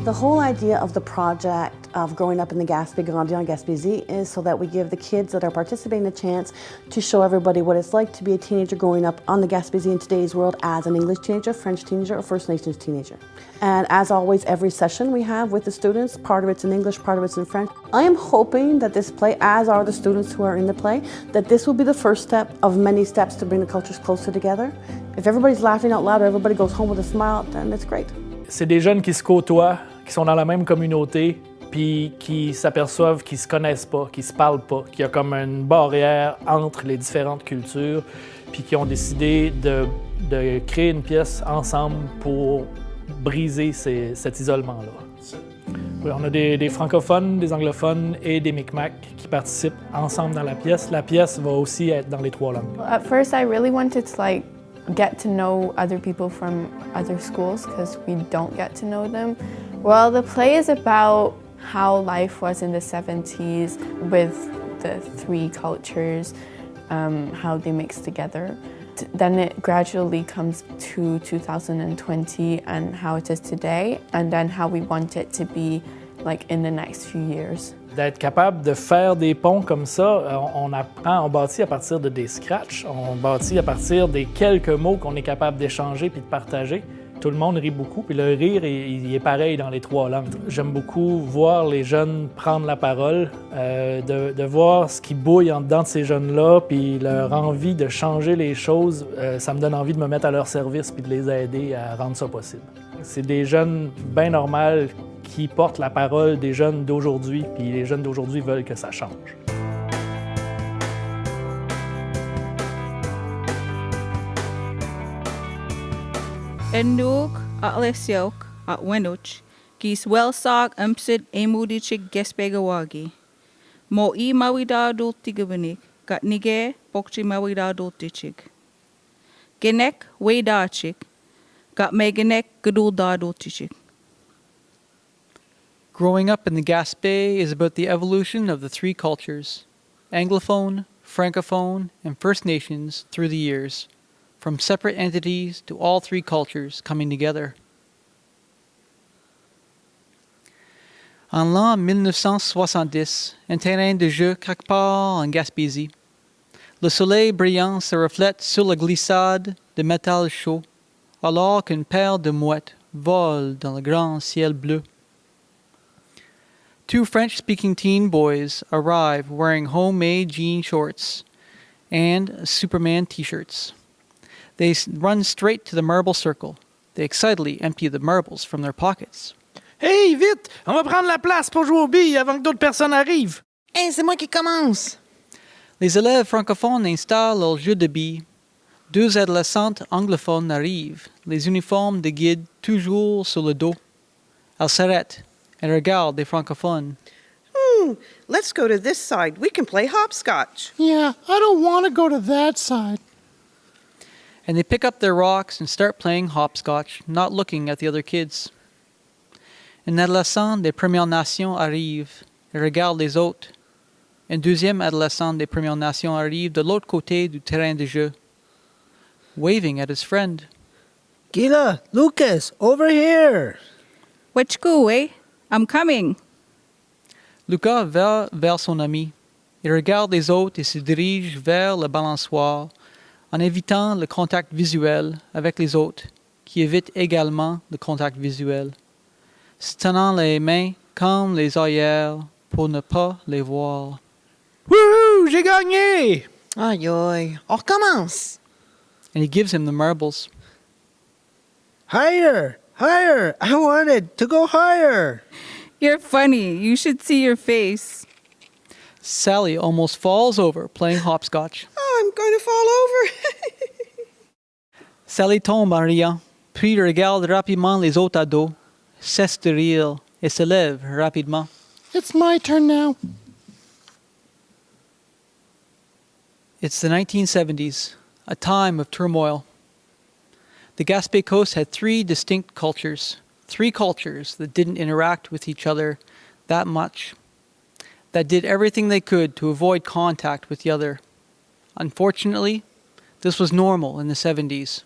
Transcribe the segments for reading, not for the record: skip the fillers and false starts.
The whole idea of the project of growing up in the Gaspe, Grandir, and Gaspesie is so that we give the kids that are participating a chance to show everybody what it's like to be a teenager growing up on the Gaspesie in today's world as an English teenager, French teenager, or First Nations teenager. And as always, every session we have with the students, part of it's in English, part of it's in French. I am hoping that this play, as are the students who are in the play, that this will be the first step of many steps to bring the cultures closer together. If everybody's laughing out loud or everybody goes home with a smile, then it's great. C'est des jeunes qui se côtoient, qui sont dans la même communauté, puis qui s'aperçoivent qu'ils se connaissent pas, qu'ils se parlent pas, qu'il y a comme une barrière entre les différentes cultures, puis qui ont décidé de créer une pièce ensemble pour briser cet isolement-là. Oui, on a des francophones, des anglophones et des Micmacs qui participent ensemble dans la pièce. La pièce va aussi être dans les 3 langues. At first, I really wanted to get to know other people from other schools because we don't get to know them. Well, the play is about how life was in the 70s with the 3 cultures, how they mix together. Then it gradually comes to 2020 and how it is today, and then how we want it to be in the next few years. D'être capable de faire des ponts comme ça, on apprend, on bâtit à partir de des scratchs, on bâtit à partir des quelques mots qu'on est capable d'échanger puis de partager. Tout le monde rit beaucoup, puis le rire, il est pareil dans les 3 langues. J'aime beaucoup voir les jeunes prendre la parole, de voir ce qui bouille en dedans de ces jeunes-là, puis leur envie de changer les choses, ça me donne envie de me mettre à leur service puis de les aider à rendre ça possible. C'est des jeunes bien normaux qui portent la parole des jeunes d'aujourd'hui, puis les jeunes d'aujourd'hui veulent que ça change. Ennoog at Lesiok at Wenuch, gis welsag umsid emudichig gespegawagi. Mo I mawida doltigabanik, gat nige pokchi mawida doltichig. Genek weidachig, gat meganek gadulda doltichig. Growing up in the Gaspe is about the evolution of the 3 cultures, Anglophone, Francophone, and First Nations through the years, from separate entities to all 3 cultures coming together. En l'an 1970, un terrain de jeu quelque part en Gaspésie. Le soleil brillant se reflète sur la glissade de métal chaud, alors qu'une paire de mouettes vole dans le grand ciel bleu. 2 French-speaking teen boys arrive wearing homemade jean shorts and Superman t-shirts. They run straight to the marble circle. They excitedly empty the marbles from their pockets. Hey, vite! On va prendre la place pour jouer aux billes avant que d'autres personnes arrivent. Hey, c'est moi qui commence! Les élèves francophones installent leur jeu de billes. 2 adolescentes anglophones arrivent, les uniformes de guide toujours sur le dos. Elles s'arrêtent and regardent les francophones. Let's go to this side. We can play hopscotch. Yeah, I don't want to go to that side. And they pick up their rocks and start playing hopscotch, not looking at the other kids. Un adolescent des Premières Nations arrive et regarde les autres. Un deuxième adolescent des Premières Nations arrive de l'autre côté du terrain de jeu, waving at his friend. Gila, Lucas, over here! Which go, eh? I'm coming. Lucas va vers son ami. Il regarde les autres et se dirige vers le balançoire en évitant le contact visuel avec les autres, qui évitent également le contact visuel, se tenant les mains comme les œillères pour ne pas les voir. Wouhou, j'ai gagné! Aïe aïe, on recommence! And he gives him the marbles. Higher! Higher! I wanted to go higher! You're funny. You should see your face. Sally almost falls over playing hopscotch. Oh, I'm going to fall over. Sally tombe en riant, puis regarde rapidement les autres ados, cesse de rire et se lève rapidement. It's my turn now. It's the 1970s, a time of turmoil. The Gaspe Coast had 3 distinct cultures, 3 cultures that didn't interact with each other that much, that did everything they could to avoid contact with the other. Unfortunately, this was normal in the 70s.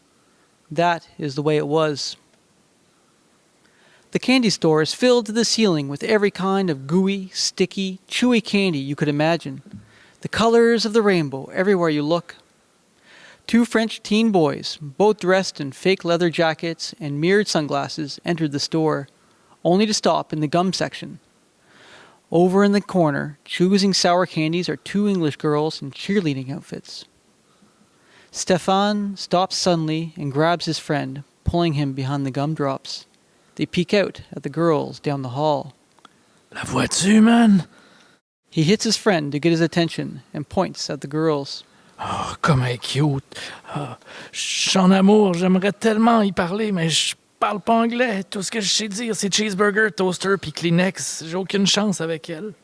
That is the way it was. The candy store is filled to the ceiling with every kind of gooey, sticky, chewy candy you could imagine. The colors of the rainbow everywhere you look. 2 French teen boys, both dressed in fake leather jackets and mirrored sunglasses, entered the store, only to stop in the gum section. Over in the corner, choosing sour candies, are 2 English girls in cheerleading outfits. Stéphane stops suddenly and grabs his friend, pulling him behind the gumdrops. They peek out at the girls down the hall. La vois-tu, man? He hits his friend to get his attention and points at the girls. Oh, comme elle est cute. Ah, je suis en amour, j'aimerais tellement y parler, mais je parle pas anglais. Tout ce que je sais dire, c'est cheeseburger, toaster puis Kleenex. J'ai aucune chance avec elle.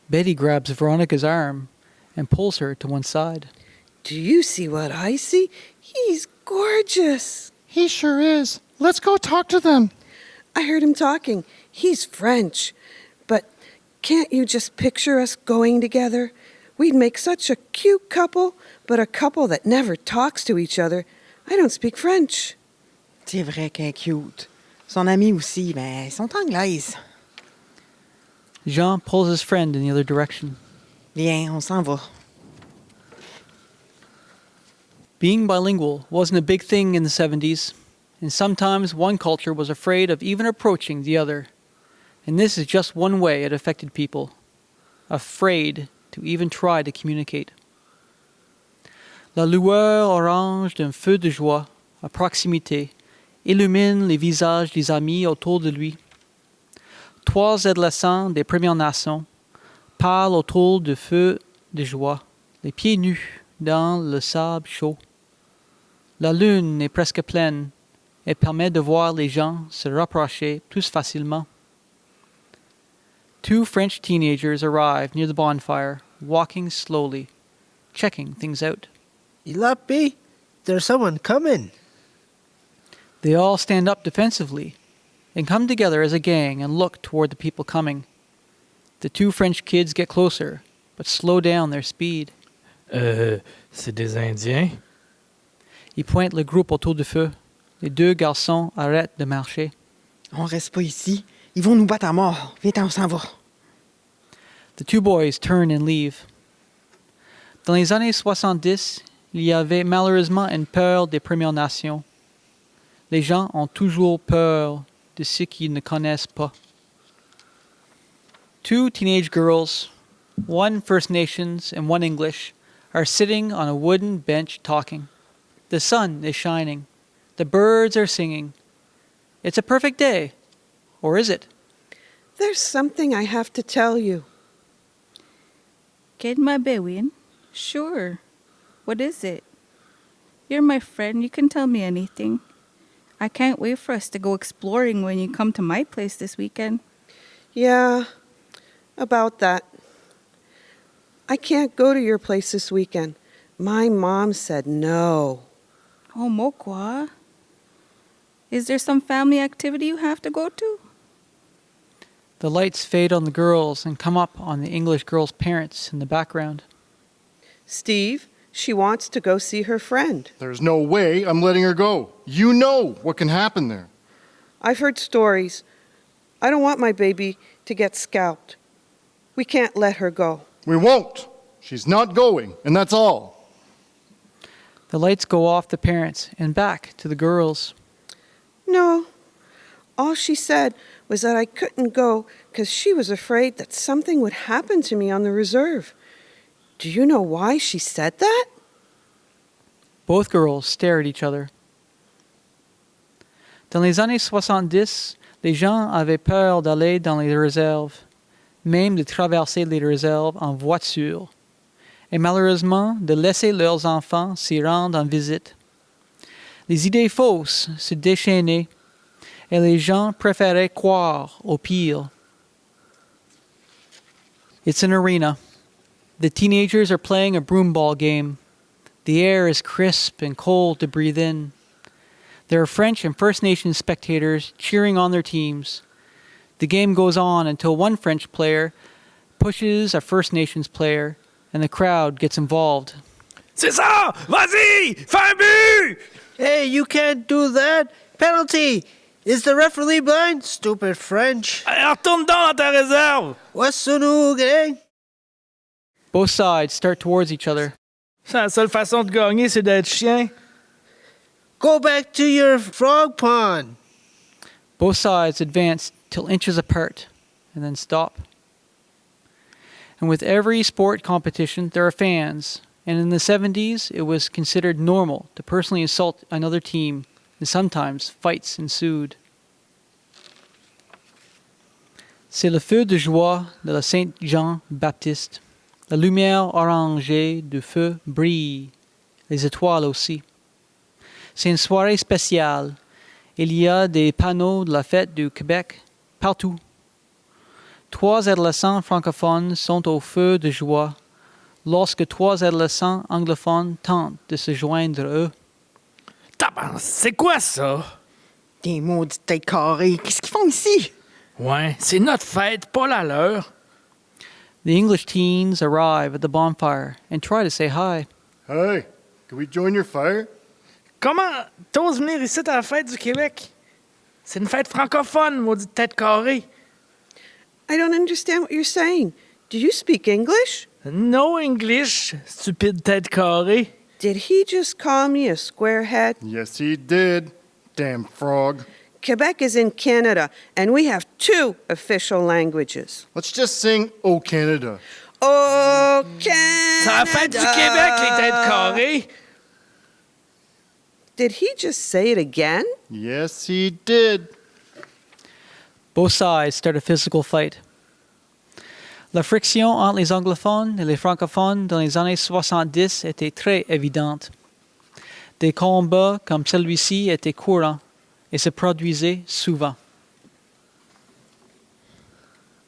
Betty grabs Veronica's arm and pulls her to one side. Do you see what I see? He's gorgeous. He sure is. Let's go talk to them. I heard him talking. He's French. But can't you just picture us going together? We'd make such a cute couple, but a couple that never talks to each other. I don't speak French. C'est vrai qu'elle est cute. Son amie aussi, mais elles sont anglaises. Jean pulls his friend in the other direction. Viens, on s'en va. Being bilingual wasn't a big thing in the 70s, and sometimes one culture was afraid of even approaching the other. And this is just one way it affected people. Afraid to even try to communicate. La lueur orange d'un feu de joie, à proximité, illumine les visages des amis autour de lui. 3 adolescents des Premières Nations parlent autour du feu de joie, les pieds nus dans le sable chaud. La lune est presque pleine et permet de voir les gens se rapprocher plus facilement. 2 French teenagers arrive near the bonfire, walking slowly, checking things out. Ilapi, there's someone coming. They all stand up defensively and come together as a gang and look toward the people coming. The 2 French kids get closer, but slow down their speed. C'est des Indiens? Ils pointent le groupe autour du feu. Les 2 garçons arrêtent de marcher. On reste pas ici. Ils vont nous battre à mort. Viens, on s'en va. The 2 boys turn and leave. Dans les années 70, il y avait malheureusement une peur des Premières Nations. Les gens ont toujours peur de ceux qu'ils ne connaissent pas. 2 teenage girls, 1 First Nations and 1 English, are sitting on a wooden bench talking. The sun is shining. The birds are singing. It's a perfect day. Or is it? There's something I have to tell you. Get my bewin? Sure. What is it? You're my friend. You can tell me anything. I can't wait for us to go exploring when you come to my place this weekend. Yeah, about that. I can't go to your place this weekend. My mom said no. Oh, Mokwa. Is there some family activity you have to go to? The lights fade on the girls and come up on the English girls' parents in the background. Steve, she wants to go see her friend. There's no way I'm letting her go. You know what can happen there. I've heard stories. I don't want my baby to get scalped. We can't let her go. We won't. She's not going, and that's all. The lights go off the parents and back to the girls. No. All she said was that I couldn't go because she was afraid that something would happen to me on the reserve. Do you know why she said that? Both girls stare at each other. Dans les années 70, les gens avaient peur d'aller dans les réserves, même de traverser les réserves en voiture, et malheureusement de laisser leurs enfants s'y rendre en visite. Les idées fausses se déchaînaient, et les gens préféraient croire au pire. It's an arena. The teenagers are playing a broomball game. The air is crisp and cold to breathe in. There are French and First Nations spectators cheering on their teams. The game goes on until one French player pushes a First Nations player, and the crowd gets involved. C'est ça! Vas-y! Fais un but! Hey, you can't do that! Penalty! Is the referee blind? Stupid French. Hey, retourne donc dans ta réserve! What's the new gang? Both sides start towards each other. C'est la seule façon de gagner, c'est d'être chien. Go back to your frog pond. Both sides advance till inches apart and then stop. And with every sport competition, there are fans. And in the 70s, it was considered normal to personally insult another team, and sometimes fights ensued. C'est le feu de joie de la Saint-Jean-Baptiste. La lumière orangée du feu brille, les étoiles aussi. C'est une soirée spéciale. Il y a des panneaux de la fête du Québec partout. 3 adolescents francophones sont au feu de joie lorsque 3 adolescents anglophones tentent de se joindre eux. Tabarnak, c'est quoi ça? Des maudites têtes carrées. Qu'est-ce qu'ils font ici? Ouais, c'est notre fête, pas la leur. The English teens arrive at the bonfire and try to say hi. Hey, can we join your fire? Comment t'oses venir ici à la fête du Québec? C'est une fête francophone, maudite tête carrée. I don't understand what you're saying. Do you speak English? No English, stupide tête carrée. Did he just call me a squarehead? Yes, he did. Damn frog. Quebec is in Canada, and we have 2 official languages. Let's just sing Oh Canada. Oh, Canada! C'est la fête du Québec, les têtes carrées. Did he just say it again? Yes, he did. Both sides start a physical fight. La friction entre les anglophones et les francophones dans les années 70 était très évidente. Des combats comme celui-ci étaient courants et se produisaient souvent.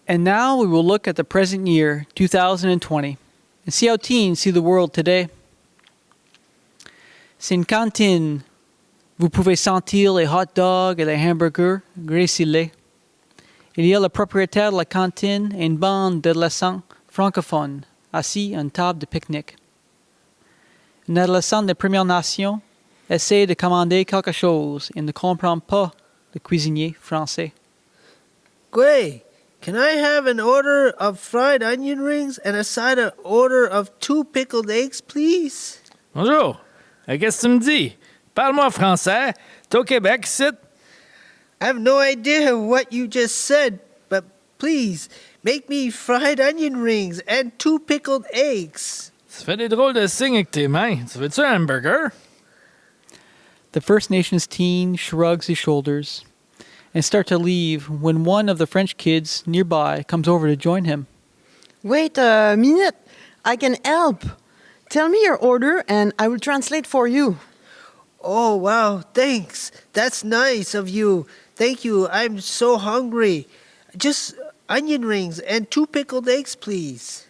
And now we will look at the present year, 2020, and see how teens see the world today. C'est une cantine. Vous pouvez sentir les hot dogs et les hamburgers, graissez-les. Il y a le propriétaire de la cantine et une bande d'adolescents francophones assis à une table de pique-nique. Un adolescent des Premières Nations essaie de commander quelque chose et ne comprend pas le cuisinier français. Gray, can I have an order of fried onion rings and a side of order of 2 pickled eggs, please? Bonjour. Qu'est-ce que tu me dis? Parle-moi français. T'es au Québec, ici? I have no idea what you just said, but please, make me fried onion rings and 2 pickled eggs. Tu fais des drôles de signes avec tes mains. Tu veux-tu un hamburger? The First Nations teen shrugs his shoulders and starts to leave when one of the French kids nearby comes over to join him. Wait a minute. I can help. Tell me your order and I will translate for you. Oh, wow, thanks. That's nice of you. Thank you. I'm so hungry. Just onion rings and 2 pickled eggs, please.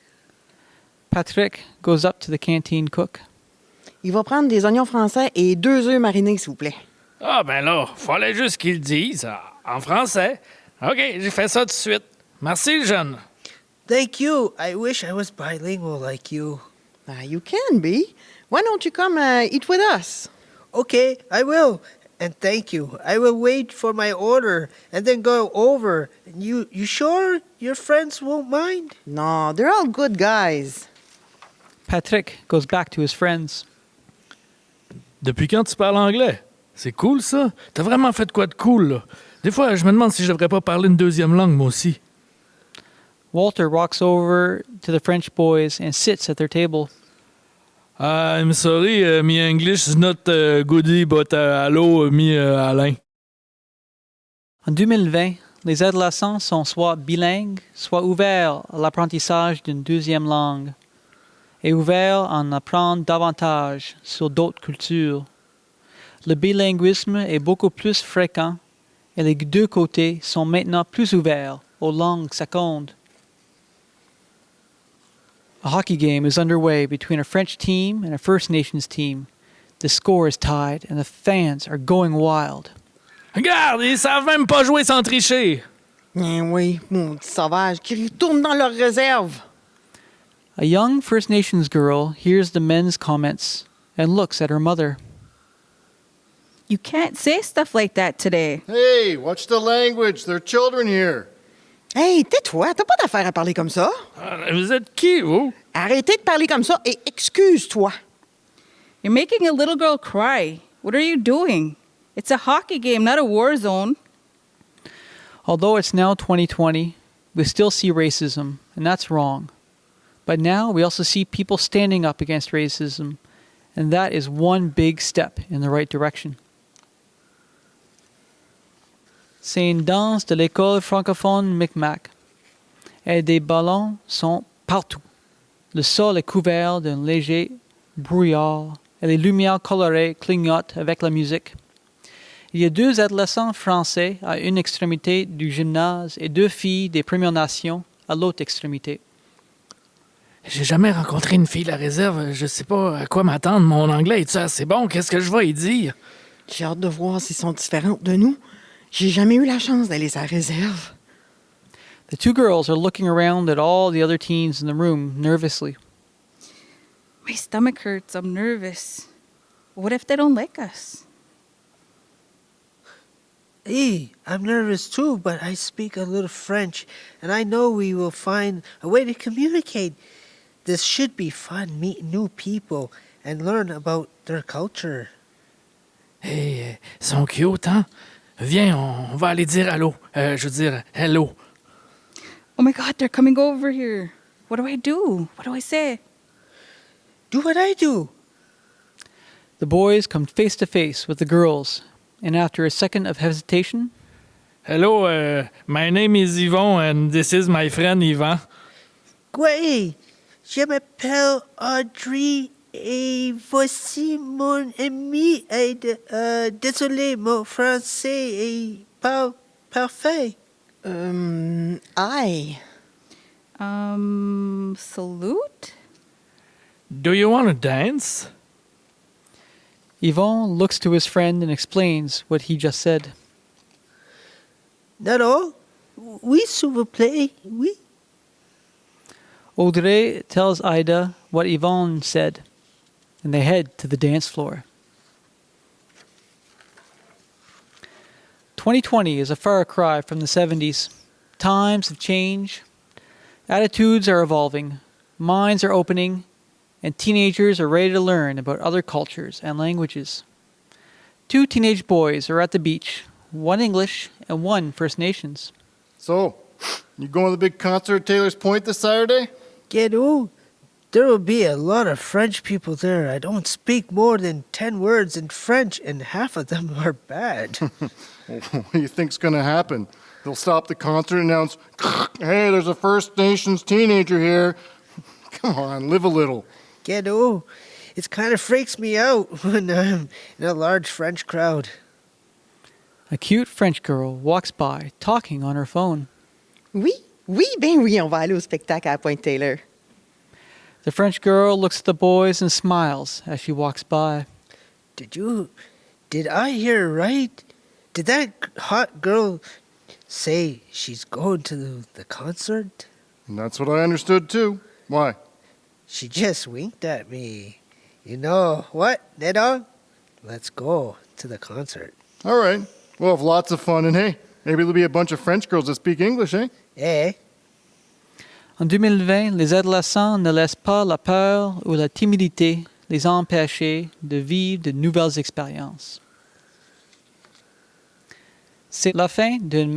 Patrick goes up to the canteen cook. Il va prendre des oignons français et 2 œufs marinés, s'il vous plaît. Ah, ben là, fallait juste qu'ils le disent en français. OK, j'ai fait ça tout de suite. Merci, le jeune. Thank you. I wish I was bilingual like you. You can be. Why don't you come eat with us? Okay, I will. And thank you. I will wait for my order and then go over. You sure your friends won't mind? No, they're all good guys. Patrick goes back to his friends. Depuis quand tu parles anglais? C'est cool, ça. T'as vraiment fait quoi de cool, là? Des fois, je me demande si je devrais pas parler une deuxième langue, moi aussi. Walter walks over to the French boys and sits at their table. I'm sorry, my English is not goody, but hello, me Alain. En 2020, les adolescents sont soit bilingues, soit ouverts à l'apprentissage d'une deuxième langue et ouverts à en apprendre davantage sur d'autres cultures. Le bilinguisme est beaucoup plus fréquent et les deux côtés sont maintenant plus ouverts aux langues secondes. A hockey game is underway between a French team and a First Nations team. The score is tied and the fans are going wild. Regarde, ils savent même pas jouer sans tricher. Eh oui, maudits sauvages qui retournent dans leur réserve. A young First Nations girl hears the men's comments and looks at her mother. You can't say stuff like that today. Hey, watch the language. There are children here. Hey, tais-toi, t'as pas d'affaire à parler comme ça. Vous êtes qui, vous? Arrêtez de parler comme ça et excuse-toi. You're making a little girl cry. What are you doing? It's a hockey game, not a war zone. Although it's now 2020, we still see racism, and that's wrong. But now we also see people standing up against racism, and that is one big step in the right direction. C'est une danse de l'école francophone Micmac. Et des ballons sont partout. Le sol est couvert d'un léger brouillard et les lumières colorées clignotent avec la musique. Il y a 2 adolescents français à une extrémité du gymnase et 2 filles des Premières Nations à l'autre extrémité. J'ai jamais rencontré une fille de la réserve. Je sais pas à quoi m'attendre. Mon anglais est-tu assez bon? Qu'est-ce que je vais y dire? J'ai hâte de voir s'ils sont différents de nous. J'ai jamais eu la chance d'aller à la réserve. The 2 girls are looking around at all the other teens in the room nervously. My stomach hurts. I'm nervous. What if they don't like us? Hey, I'm nervous too, but I speak a little French, and I know we will find a way to communicate. This should be fun, meet new people, and learn about their culture. Hey, ils sont cute, hein? Viens, on va aller dire allô. Je veux dire, hello. Oh my God, they're coming over here. What do I do? What do I say? Do what I do. The boys come face to face with the girls, and after a second of hesitation, Hello, my name is Yvon, and this is my friend Yvan. Oui, je m'appelle Audrey et voici mon ami Aide. Désolé, mon français est pas parfait. Aïe. Salute? Do you want to dance? Yvon looks to his friend and explains what he just said. Not all? Oui, s'il vous plaît, oui. Audrey tells Ida what Yvonne said, and they head to the dance floor. 2020 is a far cry from the 70s. Times have changed. Attitudes are evolving. Minds are opening. And teenagers are ready to learn about other cultures and languages. 2 teenage boys are at the beach, 1 English and 1 First Nations. So, you going to the big concert at Taylor's Point this Saturday? Ghetto, there will be a lot of French people there. I don't speak more than 10 words in French, and half of them are bad. What do you think's going to happen? They'll stop the concert and announce, hey, there's a First Nations teenager here. Come on, live a little. Ghetto, it kind of freaks me out when I'm in a large French crowd. A cute French girl walks by, talking on her phone. Oui, ben oui, on va aller au spectacle à Pointe-Taylor. The French girl looks at the boys and smiles as she walks by. Did I hear right? Did that hot girl say she's going to the concert? And that's what I understood, too. Why? She just winked at me. You know what, Nedog? Let's go to the concert. All right. We'll have lots of fun, and hey, maybe there'll be a bunch of French girls that speak English, eh? Eh? En 2020, les adolescents ne laissent pas la peur ou la timidité les empêcher de vivre de nouvelles expériences. C'est la fin d'un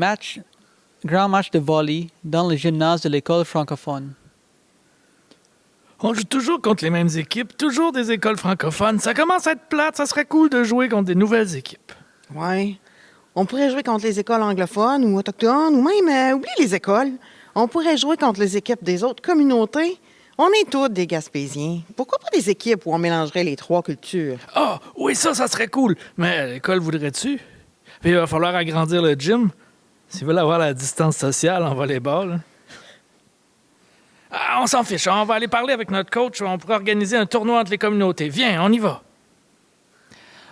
grand match de volley dans le gymnase de l'école francophone. On joue toujours contre les mêmes équipes, toujours des écoles francophones. Ça commence à être plate, ça serait cool de jouer contre des nouvelles équipes. Ouais. On pourrait jouer contre les écoles anglophones ou autochtones, ou même, oublie les écoles. On pourrait jouer contre les équipes des autres communautés. On est tous des Gaspésiens. Pourquoi pas des équipes où on mélangerait les 3 cultures? Ah, oui, ça serait cool. Mais l'école voudrait-tu? Puis il va falloir agrandir le gym. S'ils veulent avoir la distance sociale en volleyball. Hein. Ah, on s'en fiche. On va aller parler avec notre coach. On pourrait organiser un tournoi entre les communautés. Viens, on y va.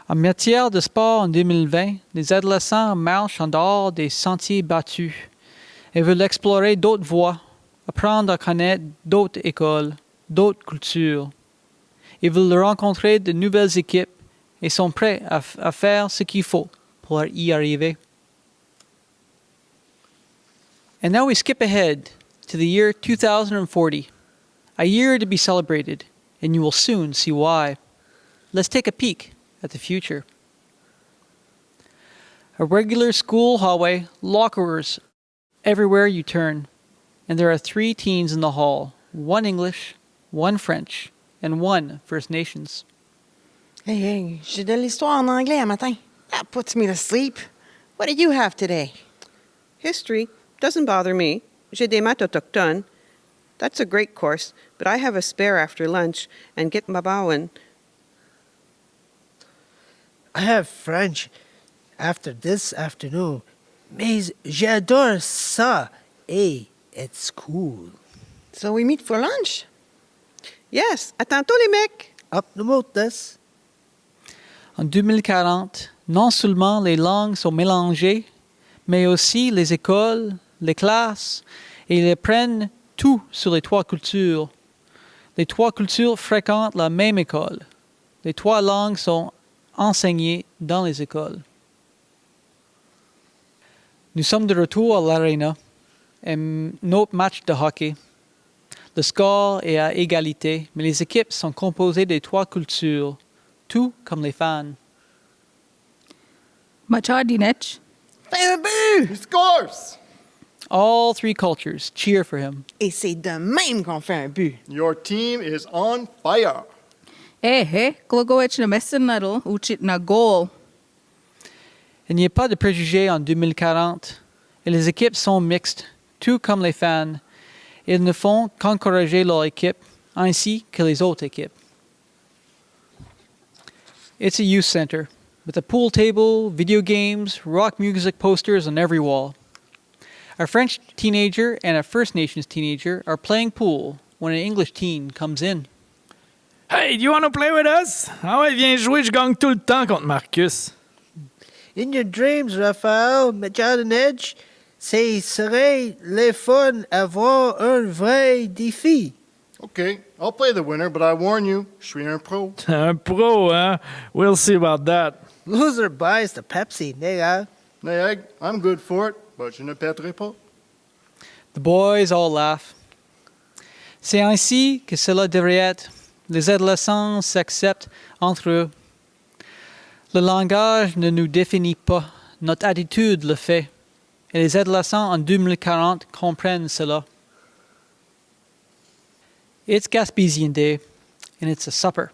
En matière de sport en 2020, les adolescents marchent en dehors des sentiers battus et veulent explorer d'autres voies, apprendre à connaître d'autres écoles, d'autres cultures. Ils veulent rencontrer de nouvelles équipes et sont prêts à faire ce qu'il faut pour y arriver. And now we skip ahead to the year 2040, a year to be celebrated, and you will soon see why. Let's take a peek at the future. A regular school hallway, lockers everywhere you turn, and there are 3 teens in the hall, 1 English, 1 French, and 1 First Nations. Hey, j'ai de l'histoire en anglais un matin. That puts me to sleep. What did you have today? History doesn't bother me. J'ai des maths autochtones. That's a great course, but I have a spare after lunch and get mabawan. I have French after this afternoon. Mais j'adore ça. Hey, it's cool. So we meet for lunch? Yes, à tantôt les mecs. Up the motas. En 2040, non seulement les langues sont mélangées, mais aussi les écoles, les classes, et ils apprennent tout sur les 3 cultures. Les 3 cultures fréquentent la même école. Les 3 langues sont enseignées dans les écoles. Nous sommes de retour à l'Arena, notre match de hockey. Le score est à égalité, mais les équipes sont composées des 3 cultures, tout comme les fans. Machadinech. Fais un but! He scores! All 3 cultures cheer for him. Et c'est de même qu'on fait un but. Your team is on fire. Glogowich na messenadl, uchit na goal. Il n'y a pas de préjugés en 2040 et les équipes sont mixtes, tout comme les fans. Ils ne font qu'encourager leur équipe ainsi que les autres équipes. It's a youth center with a pool table, video games, rock music posters on every wall. A French teenager and a First Nations teenager are playing pool when an English teen comes in. Hey, do you want to play with us? Ah ouais, viens jouer, je gagne tout le temps contre Marcus. In your dreams, Raphaël, Majad Edge, ce serait le fun avoir un vrai défi. Okay, I'll play the winner, but I warn you, je suis un pro. Un pro, hein? We'll see about that. Loser buys the Pepsi, nigga. Nay, I'm good for it, but je ne perdrai pas. The boys all laugh. C'est ainsi que cela devrait être. Les adolescents s'acceptent entre eux. Le langage ne nous définit pas, notre attitude le fait. Et les adolescents en 2040 comprennent cela. It's Gaspesian Day, and it's a supper.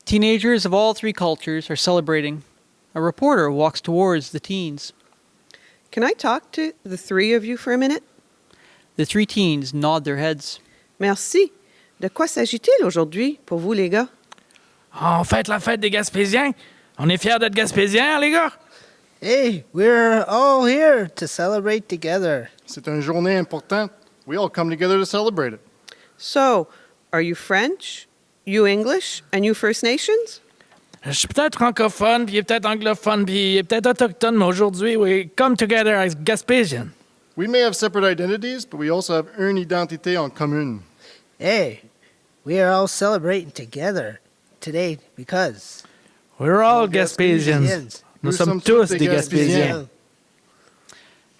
Teenagers of all 3 cultures are celebrating. A reporter walks towards the teens. Can I talk to the 3 of you for a minute? The 3 teens nod their heads. Merci. De quoi s'agit-il aujourd'hui pour vous, les gars? On fête la fête des Gaspésiens. On est fiers d'être Gaspésiens, les gars. Hey, we're all here to celebrate together. C'est une journée importante. We all come together to celebrate it. So, are you French, you English, and you First Nations? Je suis peut-être francophone, puis il est peut-être anglophone, puis il est peut-être autochtone, mais aujourd'hui, we come together as Gaspésians. We may have separate identities, but we also have une identité en commune. Hey, we are all celebrating together today because We're all Gaspésians. Nous sommes tous des Gaspésiens.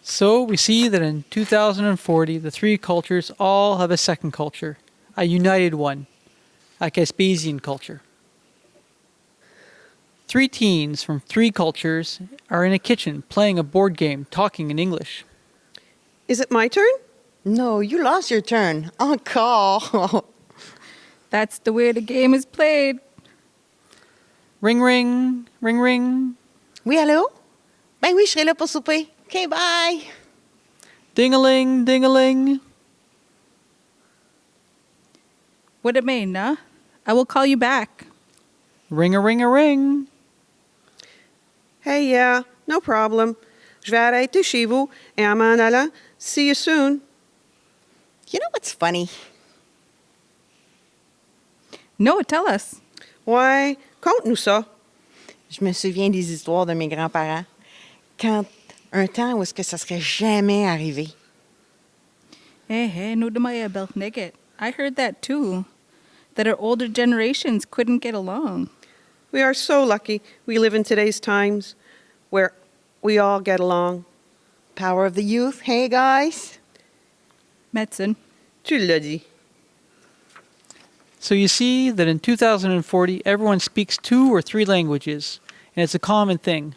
So we see that in 2040, the 3 cultures all have a second culture, a united one, a Gaspesian culture. 3 teens from 3 cultures are in a kitchen playing a board game, talking in English. Is it my turn? No, you lost your turn. Encore. That's the way the game is played. Ring, ring, ring, ring. Oui, allô? Ben oui, je serai là pour souper. OK, bye. Ding-a-ling, ding-a-ling. What it mean, nah? I will call you back. Ring-a-ring-a-ring. Hey, yeah, no problem. Je vais arrêter chez vous et en m'en allant, see you soon. You know what's funny? No, tell us. Ouais, conte-nous ça. Je me souviens des histoires de mes grands-parents. Quand un temps où est-ce que ça serait jamais arrivé. No de maya belkneget. I heard that too. That our older generations couldn't get along. We are so lucky we live in today's times where we all get along. Power of the youth. Hey, guys. Medicine. Tu l'as dit. So you see that in 2040, everyone speaks 2 or 3 languages, and it's a common thing.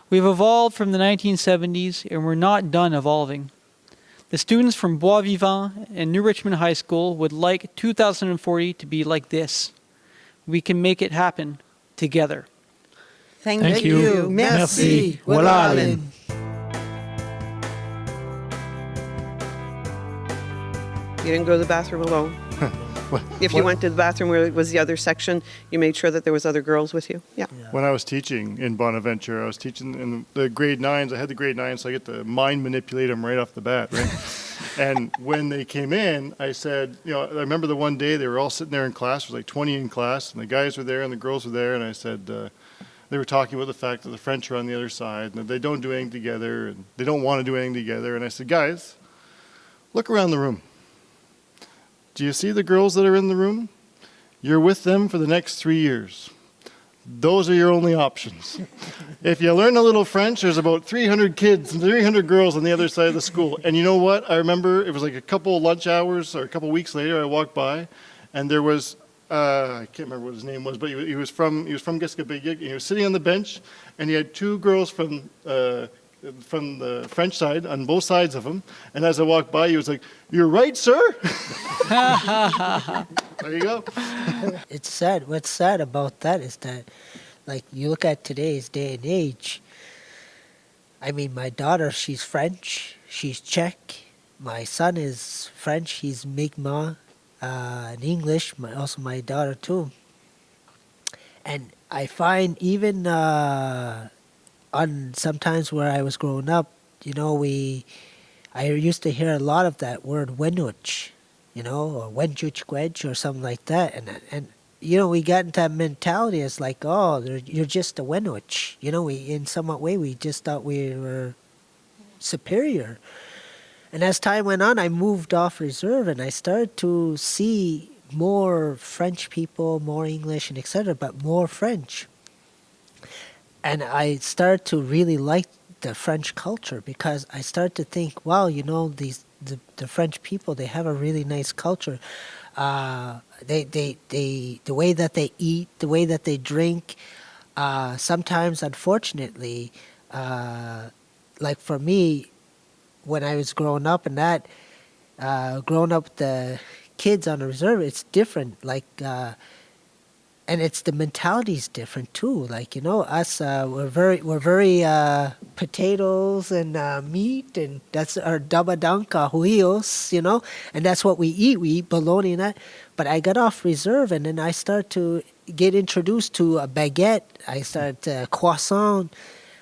We've evolved from the 1970s, and we're not done evolving. The students from Bois Vivant and New Richmond High School would like 2040 to be like this. We can make it happen together. Thank you. Merci. Voilà, Alan. You didn't go to the bathroom alone. If you went to the bathroom where it was the other section, you made sure that there was other girls with you. Yeah. When I was teaching in Bonaventure, I was teaching in the grade 9s. I had the grade 9s, so I get to mind manipulate them right off the bat, right? And when they came in, I said, I remember the one day they were all sitting there in class. There was like 20 in class, and the guys were there and the girls were there. And I said, they were talking about the fact that the French are on the other side and that they don't do anything together and they don't want to do anything together. And I said, guys, look around the room. Do you see the girls that are in the room? You're with them for the next 3 years. Those are your only options. If you learn a little French, there's about 300 kids and 300 girls on the other side of the school. And you know what? I remember it was like a couple of lunch hours or a couple of weeks later, I walked by and there was, I can't remember what his name was, but he was from Gaspe. He was sitting on the bench and he had 2 girls from the French side on both sides of him. And as I walked by, he was like, "You're right, sir." There you go. It's sad. What's sad about that is that, like, you look at today's day and age. I mean, my daughter, she's French. She's Czech. My son is French. He's Mi'kmaq and English. Also, my daughter, too. And I find even on sometimes where I was growing up, I used to hear a lot of that word "wenuch," or "wenchuchquedge" or something like that, and we got into that mentality. It's like, oh, you're just a wenuch. We in somewhat way we just thought we were superior. And as time went on, I moved off reserve and I started to see more French people, more English, and etc., but more French. And I started to really like the French culture because I started to think, wow, the French people, they have a really nice culture. The way that they eat, the way that they drink. Sometimes, unfortunately, like for me, when I was growing up with the kids on the reserve, it's different. Like. And it's the mentality's different too. Like us, we're very potatoes and meat, and that's our dabadanka huios, and that's what we eat. We eat bologna and that. But I got off reserve, and then I started to get introduced to a baguette. I started croissant,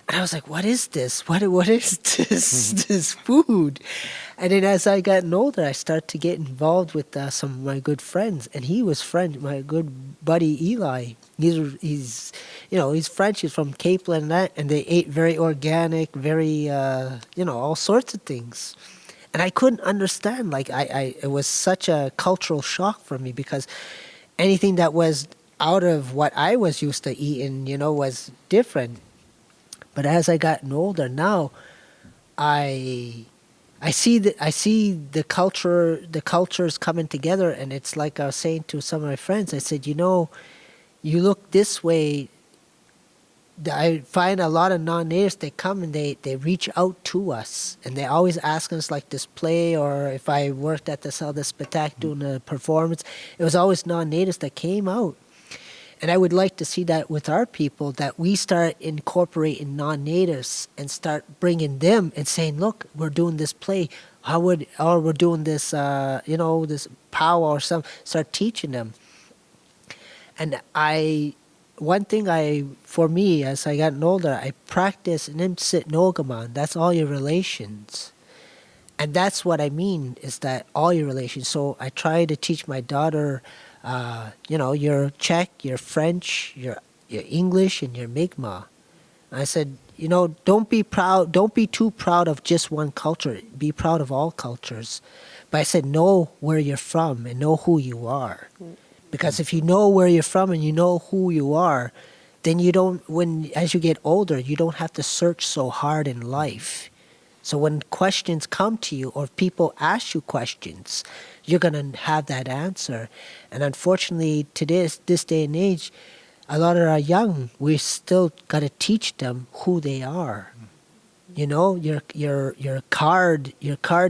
and I was like, "What is this? What is this food?" And then as I gotten older, I started to get involved with some of my good friends, and he was French. My good buddy Eli, he's French. He's from Capeland and that, and they ate very organic, very all sorts of things. And I couldn't understand. Like it was such a cultural shock for me because anything that was out of what I was used to eating, was different. But as I gotten older now, I see the cultures coming together, and it's like I was saying to some of my friends. I said, you look this way. I find a lot of non-natives. They come and they reach out to us, and they always ask us like this play, or if I worked at the Salle de Spectacle doing a performance, it was always non-natives that came out. And I would like to see that with our people, that we start incorporating non-natives and start bringing them and saying, look, we're doing this play, or we're doing this, this power or something, start teaching them. And one thing for me, as I got older, I practice Nimtsit Nogaman. That's all your relations. And that's what I mean, is that all your relations. So I try to teach my daughter, you're Czech, you're French, you're English, and you're Mi'kmaq. I said, don't be too proud of just one culture. Be proud of all cultures. But I said, know where you're from and know who you are. Because if you know where you're from and you know who you are, then you don't, as you get older, you don't have to search so hard in life. So when questions come to you or people ask you questions, you're going to have that answer. And unfortunately, to this day and age, a lot of our young, we still got to teach them who they are. You know, your card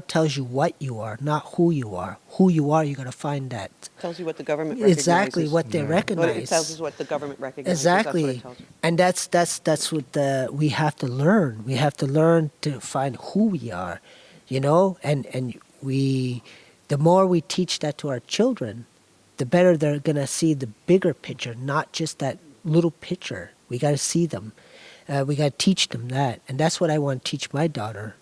tells you what you are, not who you are. Who you are, you got to find that. Tells you what the government recognizes. Exactly what they recognize. It tells us what the government recognizes. That's what Exactly, it tells you. and that's what we have to learn. We have to learn to find who we are, you know, and the more we teach that to our children, the better they're gonna see the bigger picture, not just that little picture. We got to see them. We got to teach them that, and that's what I want to teach my daughter.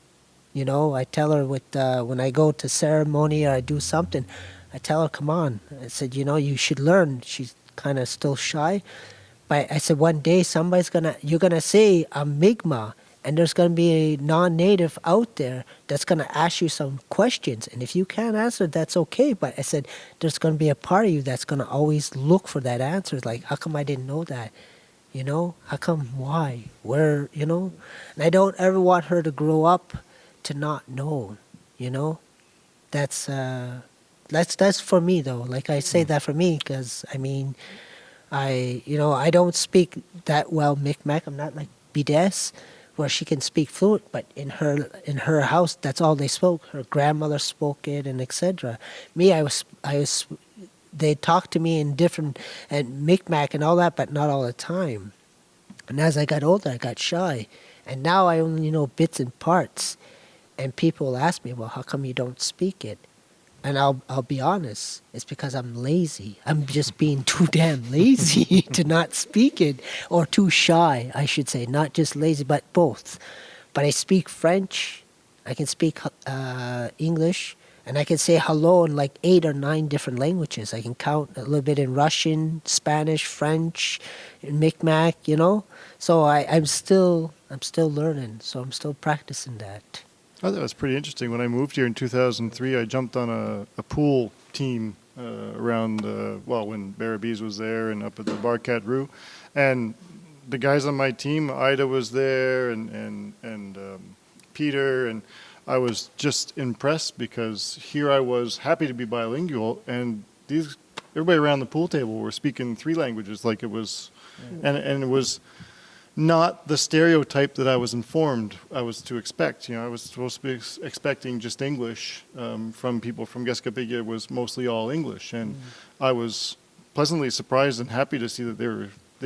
You know, I tell her when I go to ceremony or I do something, I tell her, come on. I said, you know, you should learn. She's kind of still shy. But I said, one day you're going to say I'm Mi'kmaq, and there's going to be a non-native out there that's going to ask you some questions. And if you can't answer, that's okay. But I said, there's going to be a part of you that's going to always look for that answer. Like, how come I didn't know that? You know, how come, why, where, you know? And I don't ever want her to grow up to not know, you know? That's for me, though. Like, I say that for me because, I mean, I don't speak that well Mi'kmaq. I'm not like Bides, where she can speak fluent, but in her house, that's all they spoke. Her grandmother spoke it, and etc. Me, I was they talked to me in different, and Mi'kmaq and all that, but not all the time. And as I got older, I got shy. And now I only know bits and parts. And people ask me, well, how come you don't speak it? And I'll be honest, it's because I'm lazy. I'm just being too damn lazy to not speak it, or too shy, I should say. Not just lazy, but both. But I speak French, I can speak English, and I can say hello in like 8 or 9 different languages. I can count a little bit in Russian, Spanish, French, Mi'kmaq, you know. So I'm still learning. So I'm still practicing that. I thought it was pretty interesting. When I moved here in 2003, I jumped on a pool team around, when Barabes was there and up at the Barcat Roo. And the guys on my team, Ida was there and Peter, and I was just impressed because here I was happy to be bilingual, and everybody around the pool table were speaking 3 languages like it was, and it was not the stereotype that I was informed I was to expect. You know, I was supposed to be expecting just English from people from Gaspesie. It was mostly all English, and I was pleasantly surprised and happy to see that they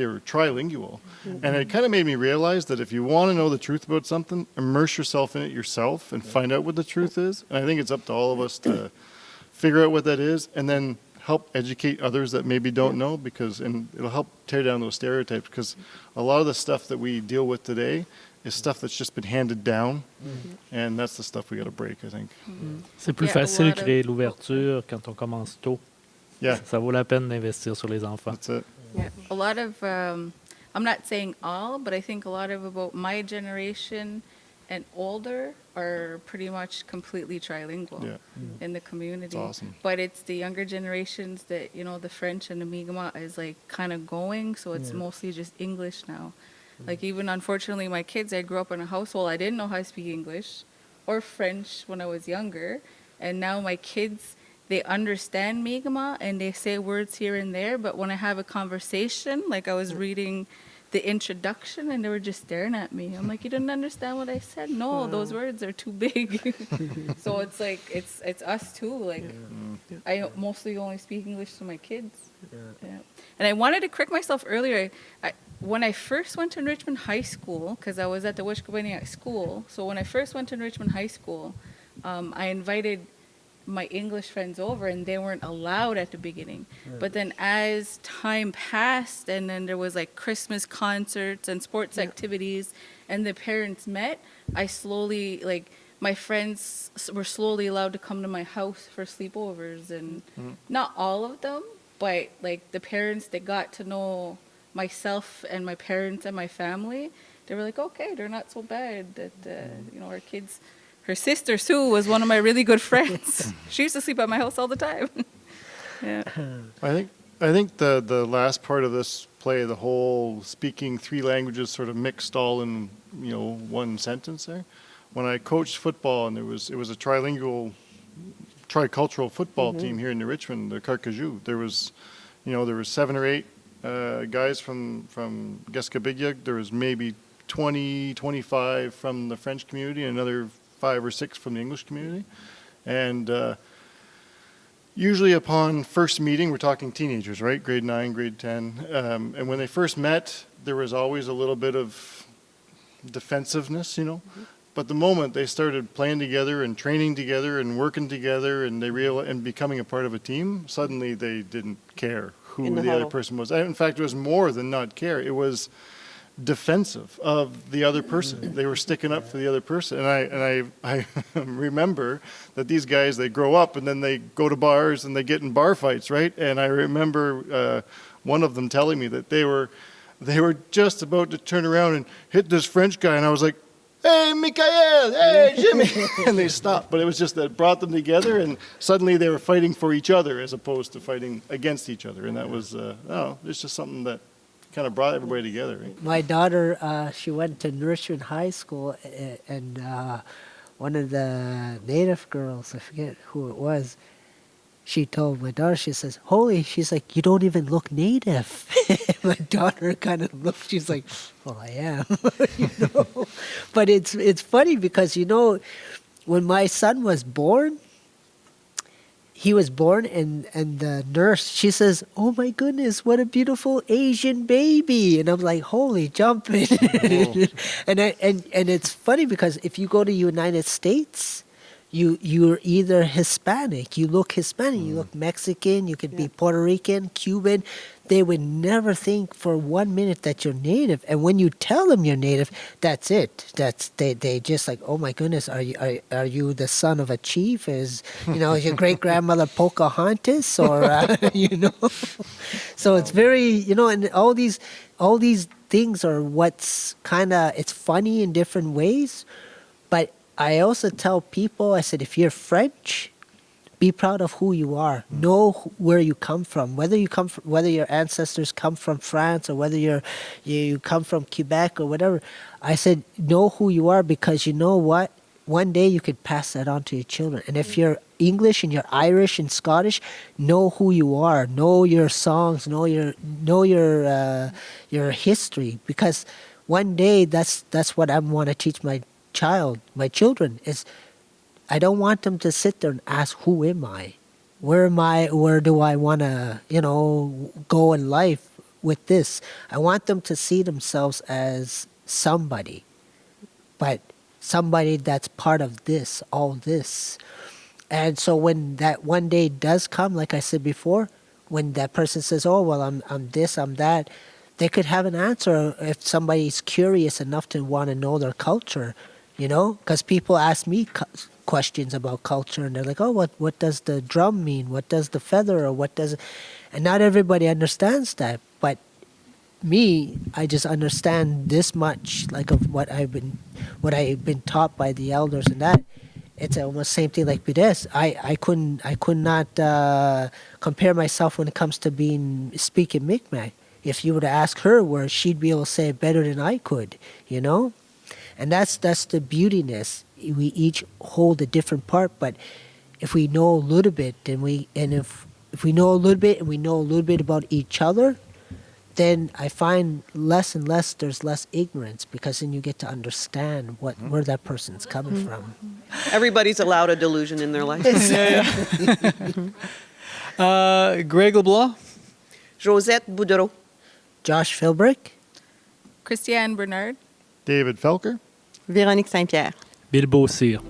were trilingual. And it kind of made me realize that if you want to know the truth about something, immerse yourself in it yourself and find out what the truth is. And I think it's up to all of us to figure out what that is, and then help educate others that maybe don't know, and it'll help tear down those stereotypes, because a lot of the stuff that we deal with today is stuff that's just been handed down, and that's the stuff we got to break, I think. C'est plus facile de créer l'ouverture quand on commence tôt. Yeah. Ça vaut la peine d'investir sur les enfants. That's it. Yeah, a lot of, I'm not saying all, but I think a lot of about my generation and older are pretty much completely trilingual in the community. That's awesome. But it's the younger generations that, you know, the French and the Mi'kmaq is like kind of going, so it's mostly just English now. Like even unfortunately my kids, I grew up in a household, I didn't know how to speak English or French when I was younger, and now my kids, they understand Mi'kmaq and they say words here and there, but when I have a conversation, like I was reading the introduction and they were just staring at me. I'm like, you didn't understand what I said? No, those words are too big. So it's like, it's us too. Like, I mostly only speak English to my kids. Yeah. And I wanted to correct myself earlier. When I first went to Richmond High School, because I was at the Wishkabaniak school, so when I first went to Richmond High School, I invited my English friends over, and they weren't allowed at the beginning. But then as time passed, and then there was like Christmas concerts and sports activities, and the parents met, I slowly, like, my friends were slowly allowed to come to my house for sleepovers, and not all of them, but like the parents that got to know myself and my parents and my family, they were like, okay, they're not so bad, that, you know, our kids. Her sister, Sue, was one of my really good friends. She used to sleep at my house all the time. Yeah. I think I think the last part of this play, the whole speaking three languages sort of mixed all in, one sentence there. When I coached football, and it was a tricultural football team here in Richmond, the Carcajou. There was 7 or 8 guys from Gaspesie. There was maybe 20, 25 from the French community, and another 5 or 6 from the English community. And usually upon first meeting, we're talking teenagers, right? Grade 9, grade 10. And when they first met, there was always a little bit of defensiveness, But the moment they started playing together and training together and working together and and becoming a part of a team, suddenly they didn't care who In the the other huddle. person was. In fact, it was more than not care. It was defensive of the other person. They were sticking up for the other person. And I remember that these guys, they grow up and then they go to bars and they get in bar fights, right? And I remember one of them telling me that they were just about to turn around and hit this French guy, and I was like, "Hey, Michael! Hey, Jimmy!" And they stopped. But it was just that it brought them together, and suddenly they were fighting for each other as opposed to fighting against each other. And that was, it's just something that kind of brought everybody together. Right? My daughter, she went to Richmond High School, and one of the native girls, I forget who it was, she told my daughter, she says, "Holy," she's like, "you don't even look native." My daughter kind of looked, she's like, "Well, I am." But it's funny because, when my son was born, he was born and the nurse, she says, "Oh my goodness, what a beautiful Asian baby." And I'm like, holy jumping. and it's funny because if you go to United States, you're either Hispanic, you look Hispanic, you look Mexican, you could be Puerto Rican, Cuban. They would never think for 1 minute that you're native. And when you tell them you're native, that's it. They just like, "Oh my goodness, are you the son of a chief? Is your great grandmother Pocahontas?" Or So it's very, and all these things are what's it's funny in different ways. But I also tell people, I said, if you're French, be proud of who you are. Know where you come from. Whether your ancestors come from France or whether you come from Quebec or whatever. I said, know who you are, because you know what? One day you could pass that on to your children. And if you're English and you're Irish and Scottish, know who you are. Know your songs. Know your history. Because one day that's what I want to teach my children is, I don't want them to sit there and ask, who am I? Where am I? Where do I want to, go in life with this? I want them to see themselves as somebody, but somebody that's part of this, all this. And so when that one day does come, like I said before, when that person says, "Oh, well, I'm this, I'm that," they could have an answer if somebody's curious enough to want to know their culture. Because people ask me questions about culture, and they're like, "Oh, what does the drum mean? What does the feather, or what does?" And not everybody understands that. But me, I just understand this much, like of what I've been taught by the elders, and that it's almost same thing like Pires. I could not compare myself when it comes to speaking Mi'kmaq. If you were to ask her, where she'd be able to say it better than I could, And that's the beautiness. We each hold a different part, but if we know a little bit, if we know a little bit and we know a little bit about each other, then I find less and less there's less ignorance, because then you get to understand where that person's coming from. Everybody's allowed a delusion in their life. Greg LeBlanc, Josette Boudreau. Josh Philbrick, Christiane Bernard. David Felker. Véronique Saint-Pierre. Bilbo Cyr.